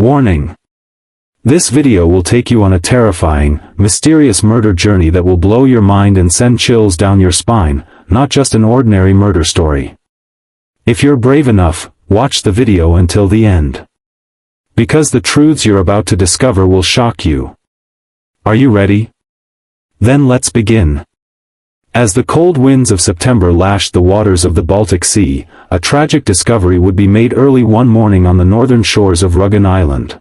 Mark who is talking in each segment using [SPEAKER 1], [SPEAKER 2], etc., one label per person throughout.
[SPEAKER 1] Warning. This video will take you on a terrifying, mysterious murder journey that will blow your mind and send chills down your spine, not just an ordinary murder story. If you're brave enough, watch the video until the end. Because the truths you're about to discover will shock you. Are you ready? Then let's begin. As the cold winds of September lashed the waters of the Baltic Sea, a tragic discovery would be made early one morning on the northern shores of Rügen Island.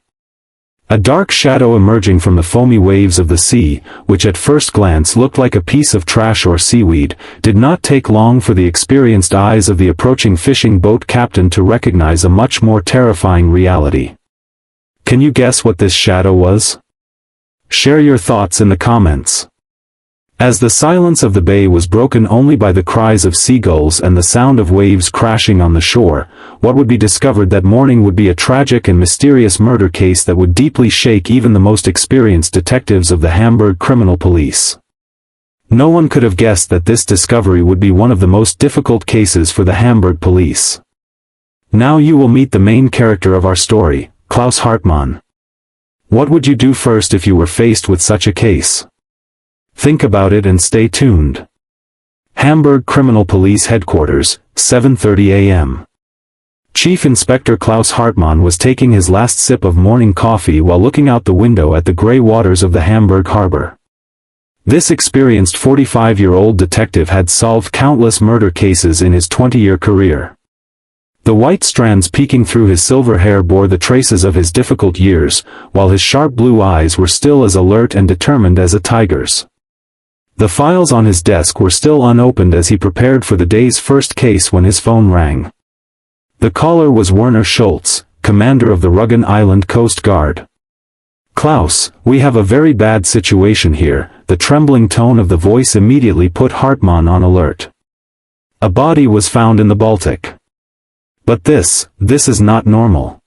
[SPEAKER 1] A dark shadow emerging from the foamy waves of the sea, which at first glance looked like a piece of trash or seaweed, did not take long for the experienced eyes of the approaching fishing boat captain to recognize a much more terrifying reality. Can you guess what this shadow was? Share your thoughts in the comments. As the silence of the bay was broken only by the cries of seagulls and the sound of waves crashing on the shore, what would be discovered that morning would be a tragic and mysterious murder case that would deeply shake even the most experienced detectives of the Hamburg Criminal Police. No one could have guessed that this discovery would be one of the most difficult cases for the Hamburg Police. Now you will meet the main character of our story, Klaus Hartmann. What would you do first if you were faced with such a case? Think about it and stay tuned. Hamburg Criminal Police Headquarters, 7:30 a.m. Chief Inspector Klaus Hartmann was taking his last sip of morning coffee while looking out the window at the grey waters of the Hamburg harbor. This experienced 45-year-old detective had solved countless murder cases in his 20-year career. The white strands peeking through his silver hair bore the traces of his difficult years, while his sharp blue eyes were still as alert and determined as a tiger's. The files on his desk were still unopened as he prepared for the day's first case when his phone rang. The caller was Werner Schultz, commander of the Rügen Island Coast Guard. "Klaus, we have a very bad situation here," the trembling tone of the voice immediately put Hartmann on alert. "A body was found in the Baltic. But this is not normal.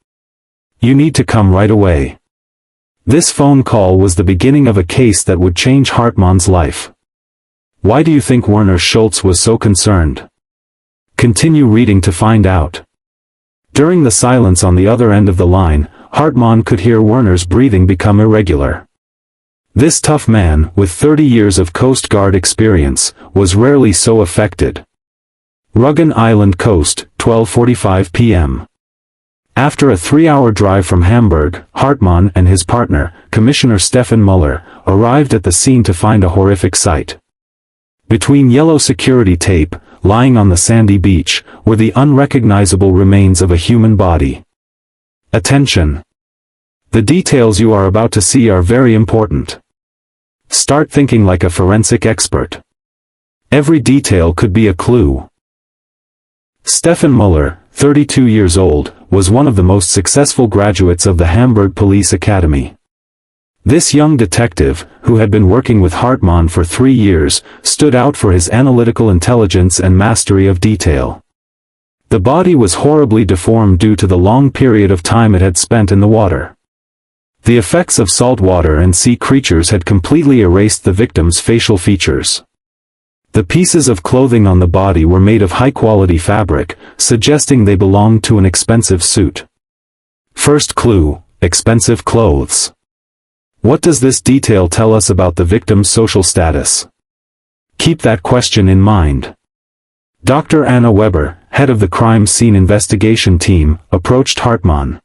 [SPEAKER 1] You need to come right away." This phone call was the beginning of a case that would change Hartmann's life. Why do you think Werner Schultz was so concerned? Continue reading to find out. During the silence on the other end of the line, Hartmann could hear Werner's breathing become irregular. This tough man, with 30 years of Coast Guard experience, was rarely so affected. Rügen Island coast, 12:45 p.m. After a 3-hour drive from Hamburg, Hartmann and his partner, Commissioner Stefan Müller, arrived at the scene to find a horrific sight. Between yellow security tape, lying on the sandy beach, were the unrecognizable remains of a human body. Attention! The details you are about to see are very important. Start thinking like a forensic expert. Every detail could be a clue. Stefan Müller, 32 years old, was one of the most successful graduates of the Hamburg Police Academy. This young detective, who had been working with Hartmann for 3 years, stood out for his analytical intelligence and mastery of detail. The body was horribly deformed due to the long period of time it had spent in the water. The effects of salt water and sea creatures had completely erased the victim's facial features. The pieces of clothing on the body were made of high-quality fabric, suggesting they belonged to an expensive suit. First clue: expensive clothes. What does this detail tell us about the victim's social status? Keep that question in mind. Dr. Anna Weber, head of the crime scene investigation team, approached Hartmann.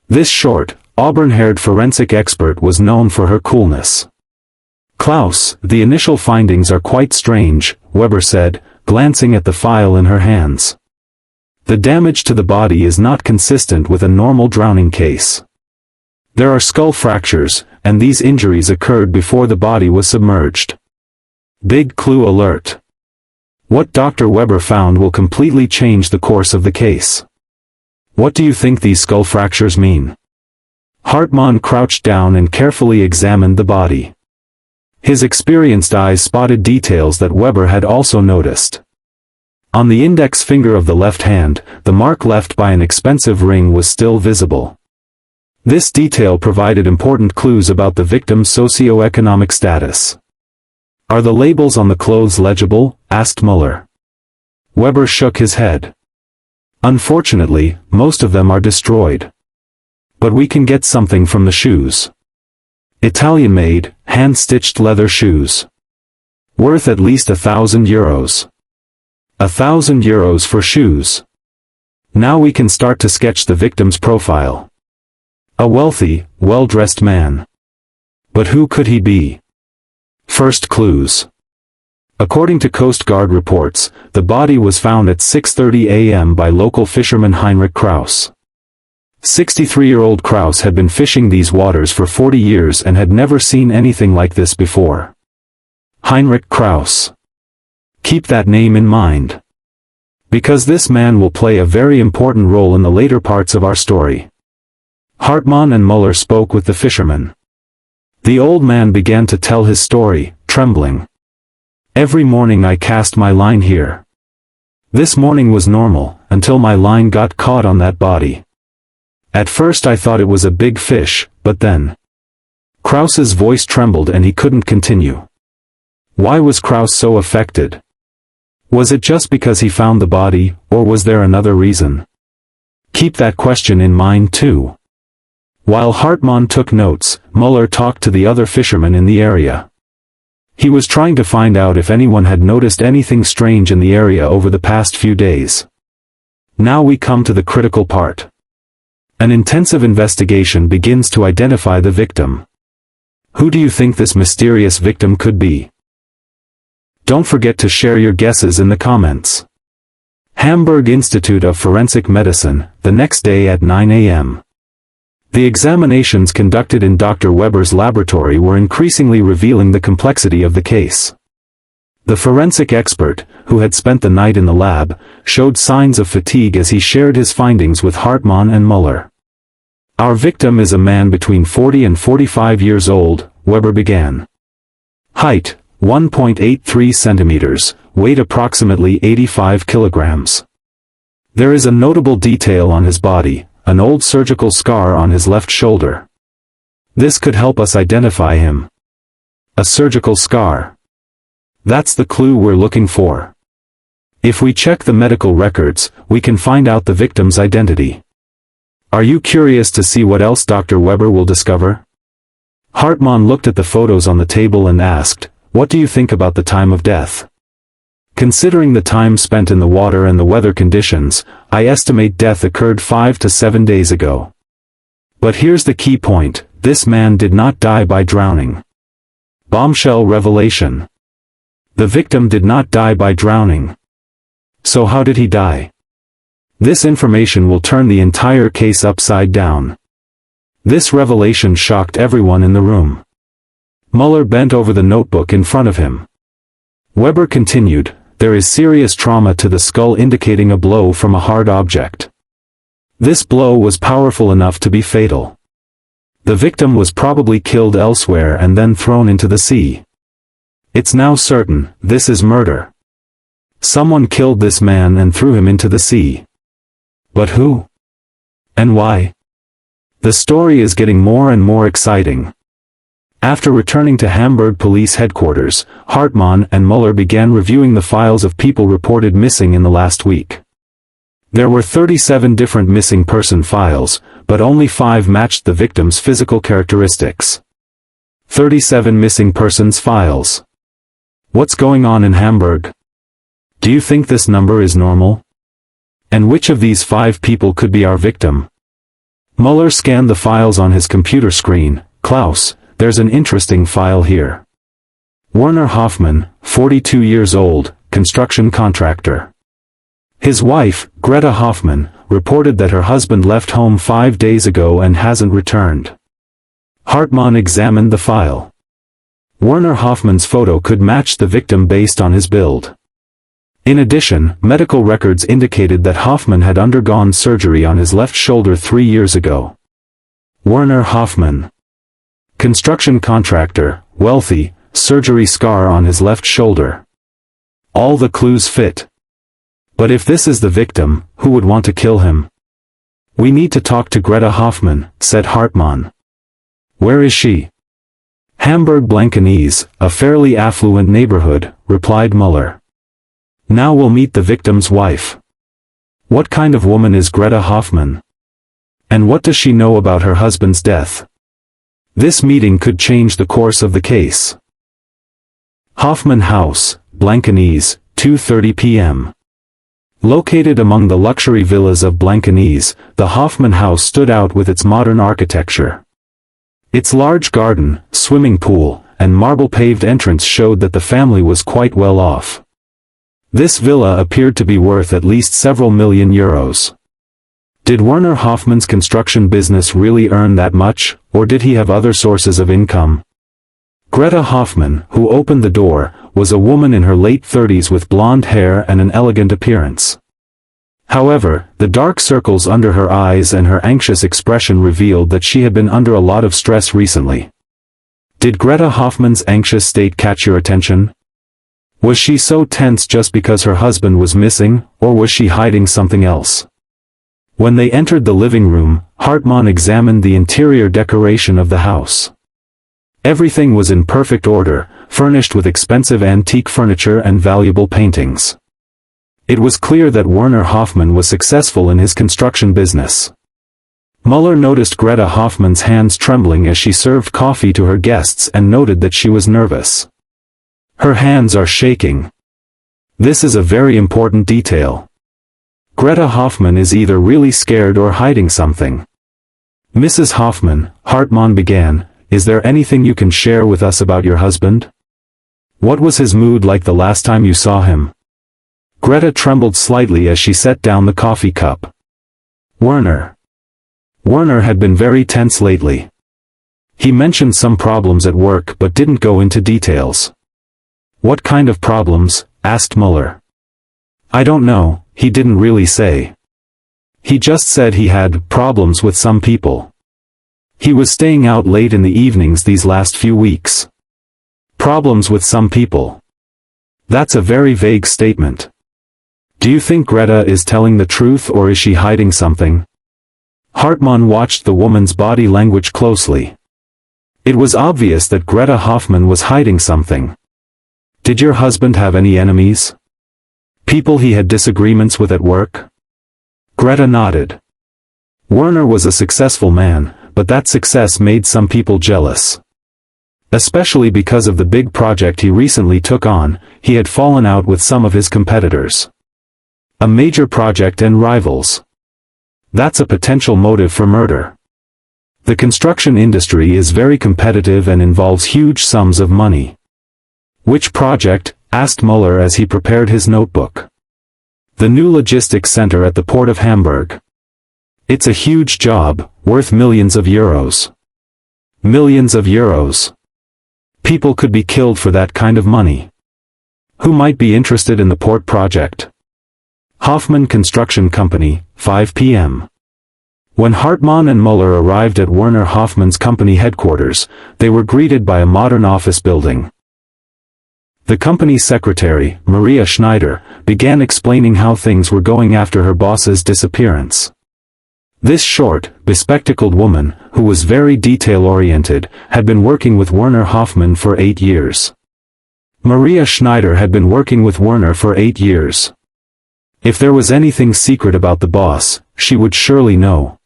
[SPEAKER 1] This short, auburn-haired forensic expert was known for her coolness. "Klaus, the initial findings are quite strange," Weber said, glancing at the file in her hands. "The damage to the body is not consistent with a normal drowning case. There are skull fractures, and these injuries occurred before the body was submerged. Big clue alert. What Dr. Weber found will completely change the course of the case. What do you think these skull fractures mean?" Hartmann crouched down and carefully examined the body. His experienced eyes spotted details that Weber had also noticed. On the index finger of the left hand, the mark left by an expensive ring was still visible. This detail provided important clues about the victim's socio-economic status. "Are the labels on the clothes legible?" asked Müller. Weber shook his head. "Unfortunately, most of them are destroyed. But we can get something from the shoes. Italian-made, hand-stitched leather shoes. Worth at least €1,000. €1,000 for shoes. Now we can start to sketch the victim's profile. A wealthy, well-dressed man. But who could he be? First clues. According to Coast Guard reports, the body was found at 6:30 a.m. by local fisherman Heinrich Krause. 63-year-old Krause had been fishing these waters for 40 years and had never seen anything like this before. Heinrich Krause. Keep that name in mind. Because this man will play a very important role in the later parts of our story. Hartmann and Muller spoke with the fisherman. The old man began to tell his story, trembling. Every morning I cast my line here. This morning was normal, until my line got caught on that body. At first I thought it was a big fish, but then... Krause's voice trembled and he couldn't continue. Why was Krause so affected? Was it just because he found the body, or was there another reason? Keep that question in mind too. While Hartmann took notes, Muller talked to the other fishermen in the area. He was trying to find out if anyone had noticed anything strange in the area over the past few days. Now we come to the critical part. An intensive investigation begins to identify the victim. Who do you think this mysterious victim could be? Don't forget to share your guesses in the comments. Hamburg Institute of Forensic Medicine, the next day at 9 a.m. The examinations conducted in Dr. Weber's laboratory were increasingly revealing the complexity of the case. The forensic expert, who had spent the night in the lab, showed signs of fatigue as he shared his findings with Hartmann and Muller. Our victim is a man between 40 and 45 years old, Weber began. Height, 1.83 centimeters, weight approximately 85 kilograms. There is a notable detail on his body, an old surgical scar on his left shoulder. This could help us identify him. A surgical scar. That's the clue we're looking for. If we check the medical records, we can find out the victim's identity. Are you curious to see what else Dr. Weber will discover? Hartmann looked at the photos on the table and asked, "What do you think about the time of death?" Considering the time spent in the water and the weather conditions, I estimate death occurred 5 to 7 days ago. But here's the key point, this man did not die by drowning. Bombshell revelation. The victim did not die by drowning. So how did he die? This information will turn the entire case upside down. This revelation shocked everyone in the room. Muller bent over the notebook in front of him. Weber continued, "There is serious trauma to the skull indicating a blow from a hard object. This blow was powerful enough to be fatal. The victim was probably killed elsewhere and then thrown into the sea. It's now certain, this is murder. Someone killed this man and threw him into the sea. But who? And why? The story is getting more and more exciting." After returning to Hamburg Police headquarters, Hartmann and Muller began reviewing the files of people reported missing in the last week. There were 37 different missing person files, but only 5 matched the victim's physical characteristics. 37 missing persons files. What's going on in Hamburg? Do you think this number is normal? And which of these 5 people could be our victim? Muller scanned the files on his computer screen. "Klaus, there's an interesting file here. Werner Hoffmann, 42 years old, construction contractor. His wife, Greta Hoffmann, reported that her husband left home 5 days ago and hasn't returned." Hartmann examined the file. Werner Hoffmann's photo could match the victim based on his build. In addition, medical records indicated that Hoffmann had undergone surgery on his left shoulder 3 years ago. Werner Hoffmann. Construction contractor, wealthy, surgery scar on his left shoulder. All the clues fit. But if this is the victim, who would want to kill him? "We need to talk to Greta Hoffmann," said Hartmann. "Where is she?" "Hamburg Blankenese, a fairly affluent neighborhood," replied Muller. "Now we'll meet the victim's wife. What kind of woman is Greta Hoffmann?" And what does she know about her husband's death? This meeting could change the course of the case. Hoffmann House, Blankenese, 2:30 p.m. Located among the luxury villas of Blankenese, the Hoffmann House stood out with its modern architecture. Its large garden, swimming pool, and marble-paved entrance showed that the family was quite well off. This villa appeared to be worth at least several million euros. Did Werner Hoffmann's construction business really earn that much, or did he have other sources of income? Greta Hoffmann, who opened the door, was a woman in her late 30s with blonde hair and an elegant appearance. However, the dark circles under her eyes and her anxious expression revealed that she had been under a lot of stress recently. Did Greta Hoffmann's anxious state catch your attention? Was she so tense just because her husband was missing, or was she hiding something else? When they entered the living room, Hartmann examined the interior decoration of the house. Everything was in perfect order, furnished with expensive antique furniture and valuable paintings. It was clear that Werner Hoffmann was successful in his construction business. Muller noticed Greta Hoffmann's hands trembling as she served coffee to her guests and noted that she was nervous. Her hands are shaking. This is a very important detail. Greta Hoffmann is either really scared or hiding something. Mrs. Hoffmann, Hartmann began, is there anything you can share with us about your husband? What was his mood like the last time you saw him? Greta trembled slightly as she set down the coffee cup. Werner had been very tense lately. He mentioned some problems at work but didn't go into details. What kind of problems? Asked Muller. I don't know, he didn't really say. He just said he had problems with some people. He was staying out late in the evenings these last few weeks. Problems with some people. That's a very vague statement. Do you think Greta is telling the truth or is she hiding something? Hartmann watched the woman's body language closely. It was obvious that Greta Hoffmann was hiding something. Did your husband have any enemies? People he had disagreements with at work? Greta nodded. Werner was a successful man, but that success made some people jealous. Especially because of the big project he recently took on, he had fallen out with some of his competitors. A major project and rivals. That's a potential motive for murder. The construction industry is very competitive and involves huge sums of money. Which project? Asked Muller as he prepared his notebook. The new logistics center at the port of Hamburg. It's a huge job, worth millions of euros. Millions of euros. People could be killed for that kind of money. Who might be interested in the port project? Hoffmann Construction Company, 5 p.m. When Hartmann and Muller arrived at Werner Hoffmann's company headquarters, they were greeted by a modern office building. The company secretary, Maria Schneider, began explaining how things were going after her boss's disappearance. This short, bespectacled woman, who was very detail-oriented, had been working with Werner Hoffmann for 8 years. Maria Schneider had been working with Werner for 8 years. If there was anything secret about the boss, she would surely know.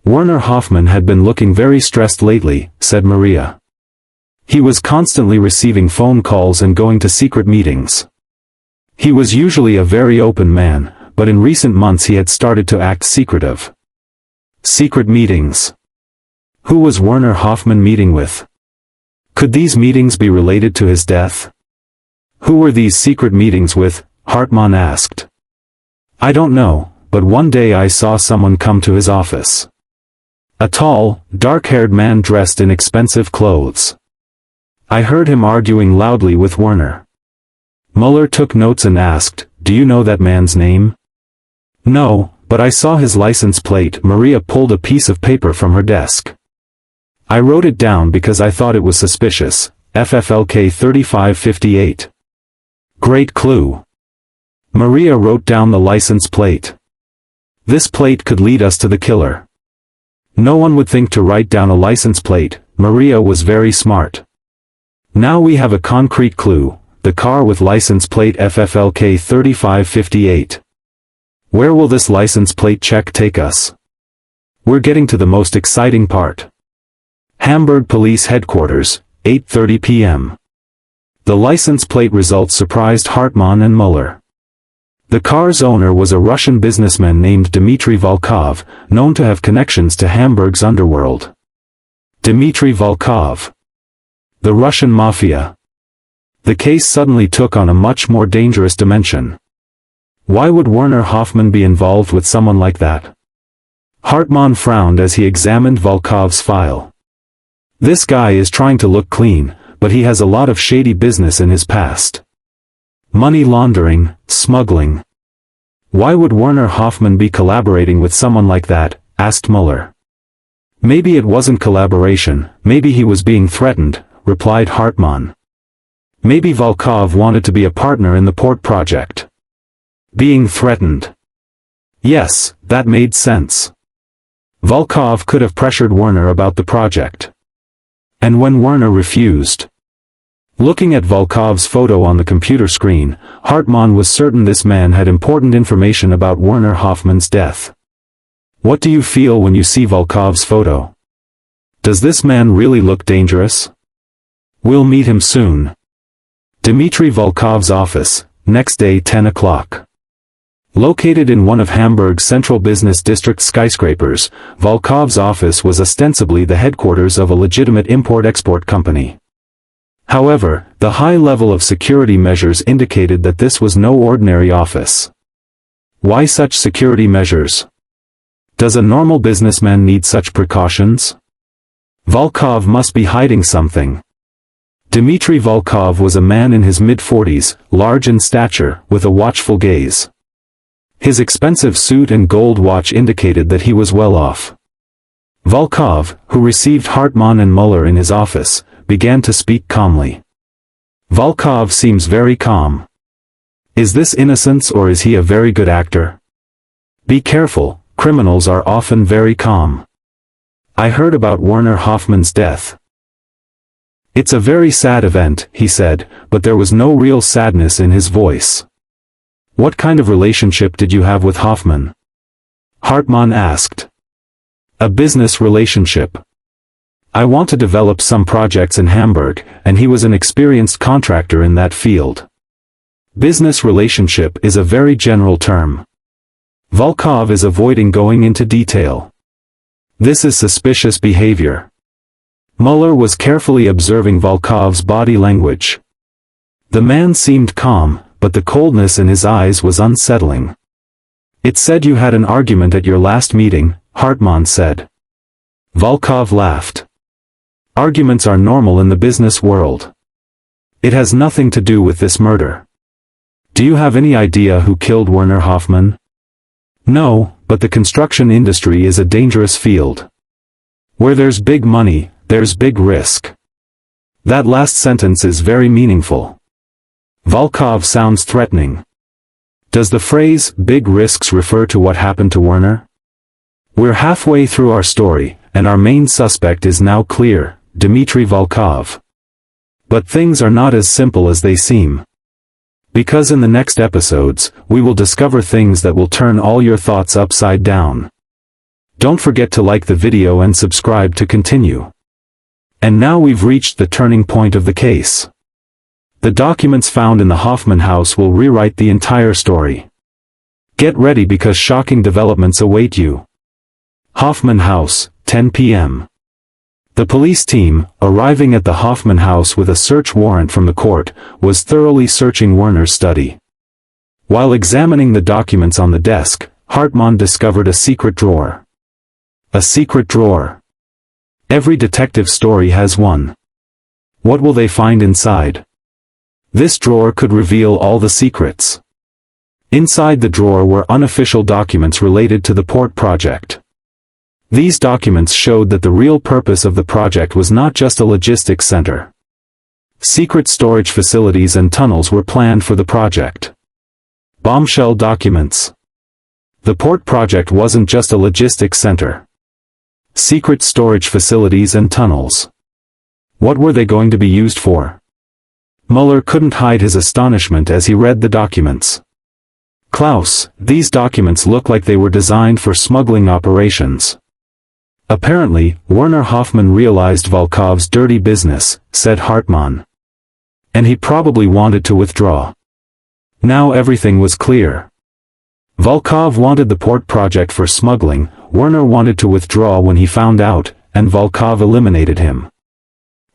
[SPEAKER 1] Werner Hoffmann had been looking very stressed lately, said Maria. He was constantly receiving phone calls and going to secret meetings. He was usually a very open man, but in recent months he had started to act secretive. Secret meetings. Who was Werner Hoffmann meeting with? Could these meetings be related to his death? Who were these secret meetings with? Hartmann asked. I don't know, but one day I saw someone come to his office. A tall, dark-haired man dressed in expensive clothes. I heard him arguing loudly with Werner. Muller took notes and asked, do you know that man's name? No, but I saw his license plate. Maria pulled a piece of paper from her desk. I wrote it down because I thought it was suspicious. FFLK 3558. Great clue. Maria wrote down the license plate. This plate could lead us to the killer. No one would think to write down a license plate. Maria was very smart. Now we have a concrete clue, the car with license plate FFLK 3558. Where will this license plate check take us? We're getting to the most exciting part. Hamburg Police Headquarters, 8:30 p.m. The license plate results surprised Hartmann and Muller. The car's owner was a Russian businessman named Dimitri Volkov, known to have connections to Hamburg's underworld. Dimitri Volkov. The Russian mafia. The case suddenly took on a much more dangerous dimension. Why would Werner Hoffmann be involved with someone like that? Hartmann frowned as he examined Volkov's file. This guy is trying to look clean, but he has a lot of shady business in his past. Money laundering, smuggling. Why would Werner Hoffmann be collaborating with someone like that? Asked Muller. Maybe it wasn't collaboration, maybe he was being threatened, replied Hartmann. Maybe Volkov wanted to be a partner in the port project. Being threatened. Yes, that made sense. Volkov could have pressured Werner about the project. And when Werner refused. Looking at Volkov's photo on the computer screen, Hartmann was certain this man had important information about Werner Hoffmann's death. What do you feel when you see Volkov's photo? Does this man really look dangerous? We'll meet him soon. Dimitri Volkov's office, next day 10 o'clock. Located in one of Hamburg's central business district skyscrapers, Volkov's office was ostensibly the headquarters of a legitimate import-export company. However, the high level of security measures indicated that this was no ordinary office. Why such security measures? Does a normal businessman need such precautions? Volkov must be hiding something. Dimitri Volkov was a man in his mid-40s, large in stature, with a watchful gaze. His expensive suit and gold watch indicated that he was well off. Volkov, who received Hartmann and Muller in his office, began to speak calmly. Volkov seems very calm. Is this innocence or is he a very good actor? Be careful, criminals are often very calm. I heard about Werner Hoffmann's death. It's a very sad event, he said, but there was no real sadness in his voice. What kind of relationship did you have with Hoffmann? Hartmann asked. A business relationship. I want to develop some projects in Hamburg, and he was an experienced contractor in that field. Business relationship is a very general term. Volkov is avoiding going into detail. This is suspicious behavior. Muller was carefully observing Volkov's body language. The man seemed calm, but the coldness in his eyes was unsettling. It said you had an argument at your last meeting, Hartmann said. Volkov laughed. Arguments are normal in the business world. It has nothing to do with this murder. Do you have any idea who killed Werner Hoffmann? No, but the construction industry is a dangerous field. Where there's big money, there's big risk. That last sentence is very meaningful. Volkov sounds threatening. Does the phrase, big risks, refer to what happened to Werner? We're halfway through our story, and our main suspect is now clear, Dimitri Volkov. But things are not as simple as they seem. Because in the next episodes, we will discover things that will turn all your thoughts upside down. Don't forget to like the video and subscribe to continue. And now we've reached the turning point of the case. The documents found in the Hoffmann house will rewrite the entire story. Get ready because shocking developments await you. Hoffmann house, 10 p.m. The police team, arriving at the Hoffmann house with a search warrant from the court, was thoroughly searching Werner's study. While examining the documents on the desk, Hartmann discovered a secret drawer. A secret drawer. Every detective story has one. What will they find inside? This drawer could reveal all the secrets. Inside the drawer were unofficial documents related to the port project. These documents showed that the real purpose of the project was not just a logistics center. Secret storage facilities and tunnels were planned for the project. Bombshell documents. The port project wasn't just a logistics center. Secret storage facilities and tunnels. What were they going to be used for? Muller couldn't hide his astonishment as he read the documents. Klaus, these documents look like they were designed for smuggling operations. Apparently, Werner Hoffmann realized Volkov's dirty business, said Hartmann. And he probably wanted to withdraw. Now everything was clear. Volkov wanted the port project for smuggling, Werner wanted to withdraw when he found out, and Volkov eliminated him.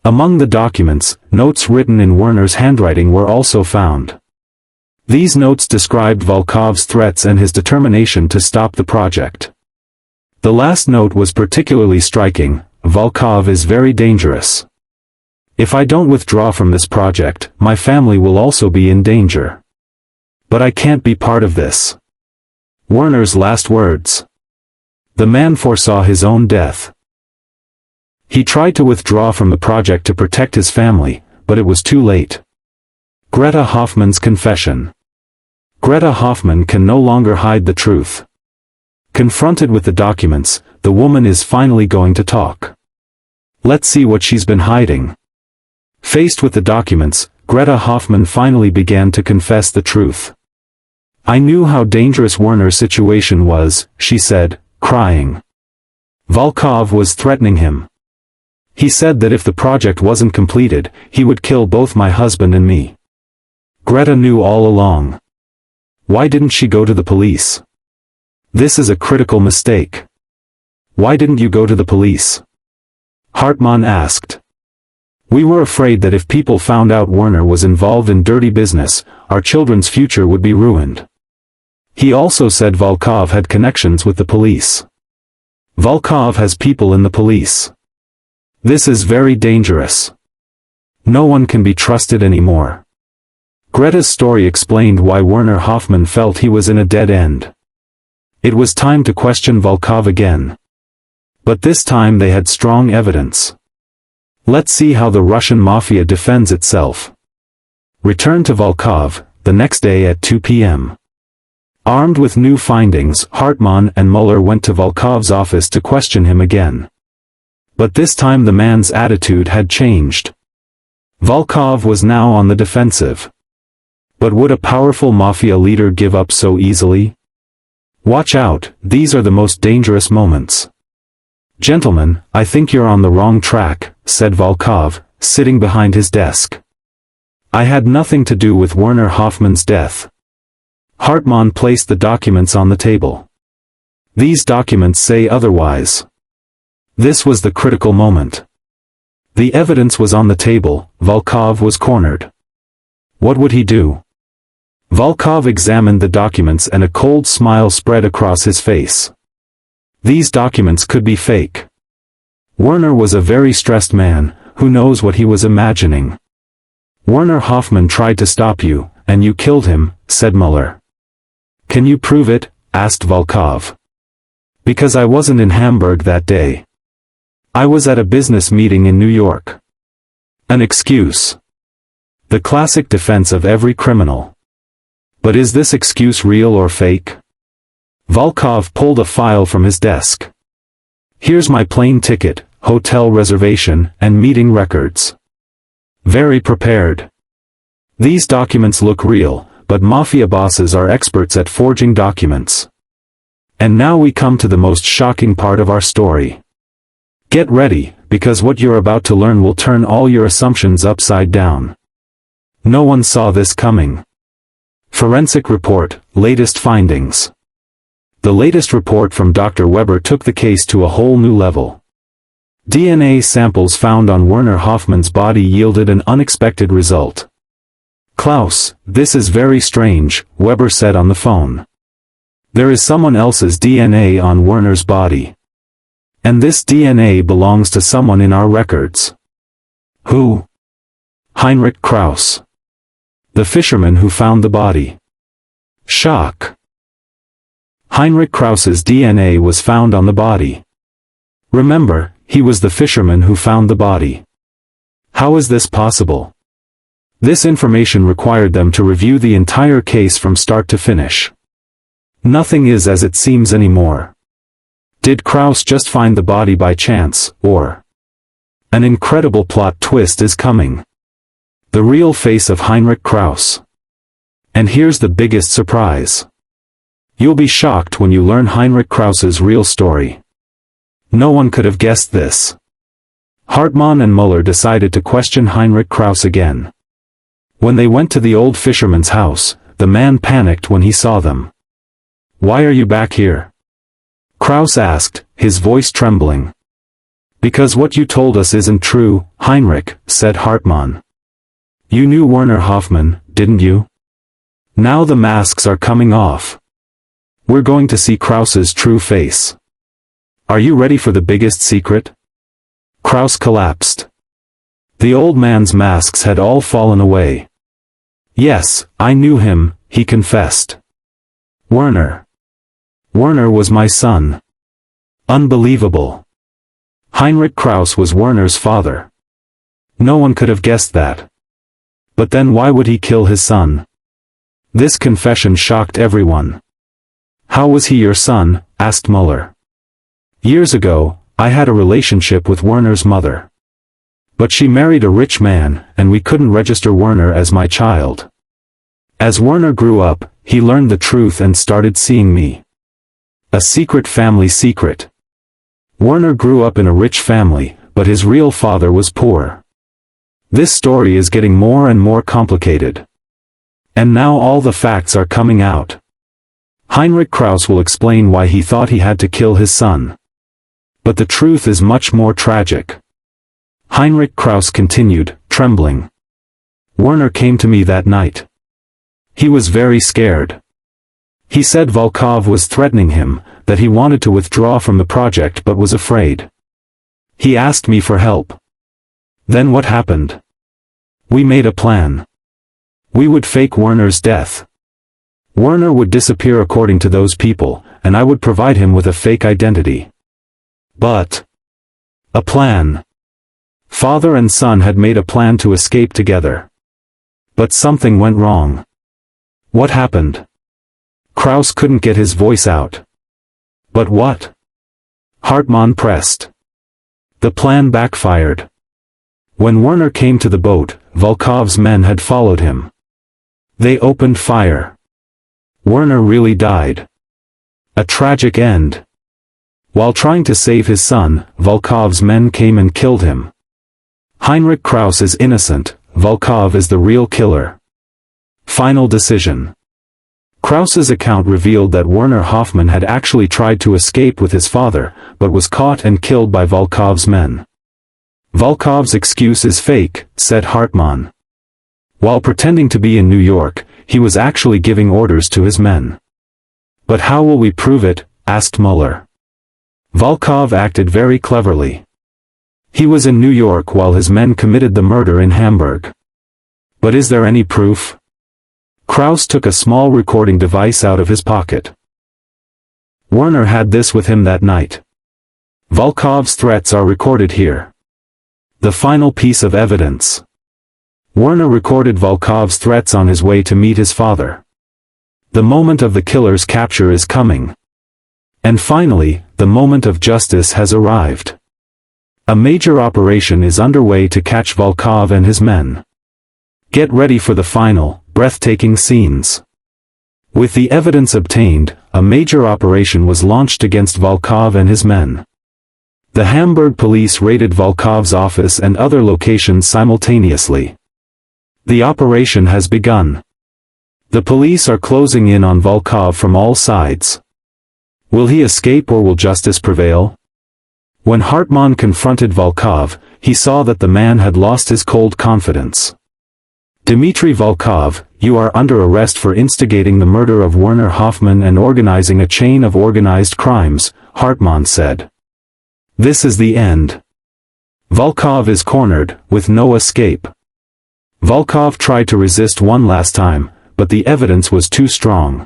[SPEAKER 1] Among the documents, notes written in Werner's handwriting were also found. These notes described Volkov's threats and his determination to stop the project. The last note was particularly striking: Volkov is very dangerous. If I don't withdraw from this project, my family will also be in danger. But I can't be part of this. Werner's last words. The man foresaw his own death. He tried to withdraw from the project to protect his family, but it was too late. Greta Hoffmann's confession. Greta Hoffmann can no longer hide the truth. Confronted with the documents, the woman is finally going to talk. Let's see what she's been hiding. Faced with the documents, Greta Hoffmann finally began to confess the truth. I knew how dangerous Werner's situation was, she said, crying. Volkov was threatening him. He said that if the project wasn't completed, he would kill both my husband and me. Greta knew all along. Why didn't she go to the police? This is a critical mistake. Why didn't you go to the police? Hartmann asked. We were afraid that if people found out Werner was involved in dirty business, our children's future would be ruined. He also said Volkov had connections with the police. Volkov has people in the police. This is very dangerous. No one can be trusted anymore. Greta's story explained why Werner Hoffmann felt he was in a dead end. It was time to question Volkov again. But this time they had strong evidence. Let's see how the Russian mafia defends itself. Return to Volkov, the next day at 2 p.m. Armed with new findings, Hartmann and Muller went to Volkov's office to question him again. But this time the man's attitude had changed. Volkov was now on the defensive. But would a powerful mafia leader give up so easily? Watch out, these are the most dangerous moments. Gentlemen, I think you're on the wrong track, said Volkov, sitting behind his desk. I had nothing to do with Werner Hoffmann's death. Hartmann placed the documents on the table. These documents say otherwise. This was the critical moment. The evidence was on the table, Volkov was cornered. What would he do? Volkov examined the documents and a cold smile spread across his face. These documents could be fake. Werner was a very stressed man, who knows what he was imagining. Werner Hoffmann tried to stop you, and you killed him, said Muller. Can you prove it? Asked Volkov. Because I wasn't in Hamburg that day. I was at a business meeting in New York. An excuse. The classic defense of every criminal. But is this excuse real or fake? Volkov pulled a file from his desk. Here's my plane ticket, hotel reservation, and meeting records. Very prepared. These documents look real, but mafia bosses are experts at forging documents. And now we come to the most shocking part of our story. Get ready, because what you're about to learn will turn all your assumptions upside down. No one saw this coming. Forensic report, latest findings. The latest report from Dr. Weber took the case to a whole new level. DNA samples found on Werner Hoffmann's body yielded an unexpected result. Klaus, this is very strange, Weber said on the phone. There is someone else's DNA on Werner's body. And this DNA belongs to someone in our records. Who? Heinrich Krause. The fisherman who found the body. Shock. Heinrich Krause's DNA was found on the body. Remember, he was the fisherman who found the body. How is this possible? This information required them to review the entire case from start to finish. Nothing is as it seems anymore. Did Krause just find the body by chance, or? An incredible plot twist is coming. The real face of Heinrich Krause. And here's the biggest surprise. You'll be shocked when you learn Heinrich Krause's real story. No one could have guessed this. Hartmann and Muller decided to question Heinrich Krause again. When they went to the old fisherman's house, the man panicked when he saw them. "Why are you back here?" Krause asked, his voice trembling. "Because what you told us isn't true, Heinrich," said Hartmann. "You knew Werner Hoffmann, didn't you? Now the masks are coming off. We're going to see Krause's true face. Are you ready for the biggest secret?" Krause collapsed. The old man's masks had all fallen away. "Yes, I knew him," he confessed. "Werner. Werner was my son." Unbelievable. Heinrich Krause was Werner's father. No one could have guessed that. But then why would he kill his son? This confession shocked everyone. "How was he your son?" asked Muller. "Years ago, I had a relationship with Werner's mother. But she married a rich man, and we couldn't register Werner as my child. As Werner grew up, he learned the truth and started seeing me. A secret family secret. Werner grew up in a rich family, but his real father was poor. This story is getting more and more complicated. And now all the facts are coming out. Heinrich Krause will explain why he thought he had to kill his son. But the truth is much more tragic." Heinrich Krause continued, trembling. "Werner came to me that night. He was very scared. He said Volkov was threatening him, that he wanted to withdraw from the project but was afraid. He asked me for help. Then what happened? We made a plan. We would fake Werner's death. Werner would disappear according to those people, and I would provide him with a fake identity. But a plan. Father and son had made a plan to escape together. But something went wrong." "What happened?" Krause couldn't get his voice out. "But what?" Hartmann pressed. "The plan backfired. When Werner came to the boat, Volkov's men had followed him. They opened fire. Werner really died. A tragic end. While trying to save his son, Volkov's men came and killed him. Heinrich Krause is innocent, Volkov is the real killer. Final decision." Krause's account revealed that Werner Hoffmann had actually tried to escape with his father, but was caught and killed by Volkov's men. "Volkov's excuse is fake," said Hartmann. While pretending to be in New York, he was actually giving orders to his men. "But how will we prove it?" asked Muller. "Volkov acted very cleverly. He was in New York while his men committed the murder in Hamburg. But is there any proof?" Krause took a small recording device out of his pocket. "Werner had this with him that night. Volkov's threats are recorded here. The final piece of evidence. Werner recorded Volkov's threats on his way to meet his father. The moment of the killer's capture is coming. And finally, the moment of justice has arrived. A major operation is underway to catch Volkov and his men. Get ready for the final, breathtaking scenes." With the evidence obtained, a major operation was launched against Volkov and his men. The Hamburg Police raided Volkov's office and other locations simultaneously. The operation has begun. The police are closing in on Volkov from all sides. Will he escape or will justice prevail? When Hartmann confronted Volkov, he saw that the man had lost his cold confidence. "Dimitri Volkov, you are under arrest for instigating the murder of Werner Hoffmann and organizing a chain of organized crimes," Hartmann said. "This is the end. Volkov is cornered, with no escape." Volkov tried to resist one last time, but the evidence was too strong.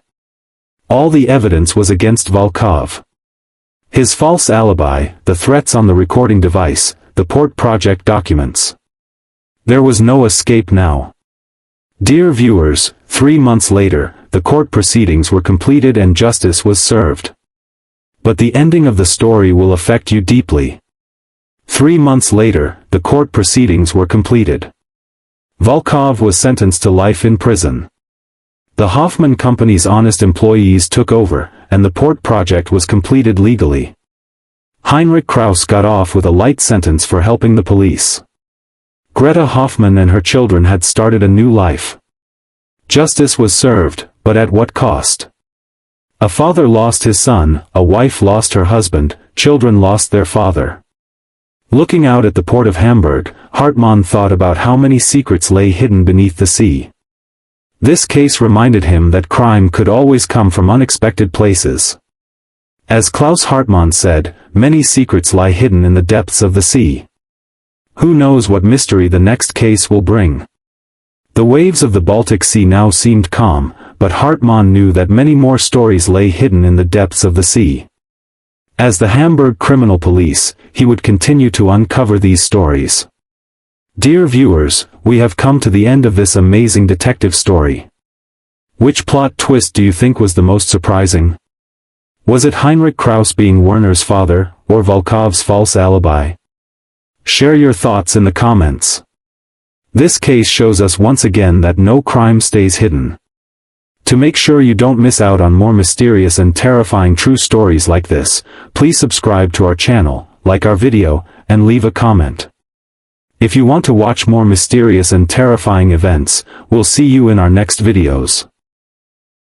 [SPEAKER 1] All the evidence was against Volkov. His false alibi, the threats on the recording device, the port project documents. There was no escape now. Dear viewers, 3 months later, the court proceedings were completed and justice was served. But the ending of the story will affect you deeply. 3 months later, the court proceedings were completed. Volkov was sentenced to life in prison. The Hoffmann Company's honest employees took over, and the port project was completed legally. Heinrich Krause got off with a light sentence for helping the police. Greta Hoffmann and her children had started a new life. Justice was served, but at what cost? A father lost his son, a wife lost her husband, children lost their father. Looking out at the port of Hamburg, Hartmann thought about how many secrets lay hidden beneath the sea. This case reminded him that crime could always come from unexpected places. As Klaus Hartmann said, many secrets lie hidden in the depths of the sea. Who knows what mystery the next case will bring? The waves of the Baltic Sea now seemed calm, but Hartmann knew that many more stories lay hidden in the depths of the sea. As the Hamburg Criminal Police, he would continue to uncover these stories. Dear viewers, we have come to the end of this amazing detective story. Which plot twist do you think was the most surprising? Was it Heinrich Krause being Werner's father, or Volkov's false alibi? Share your thoughts in the comments. This case shows us once again that no crime stays hidden. To make sure you don't miss out on more mysterious and terrifying true stories like this, please subscribe to our channel, like our video, and leave a comment. If you want to watch more mysterious and terrifying events, we'll see you in our next videos.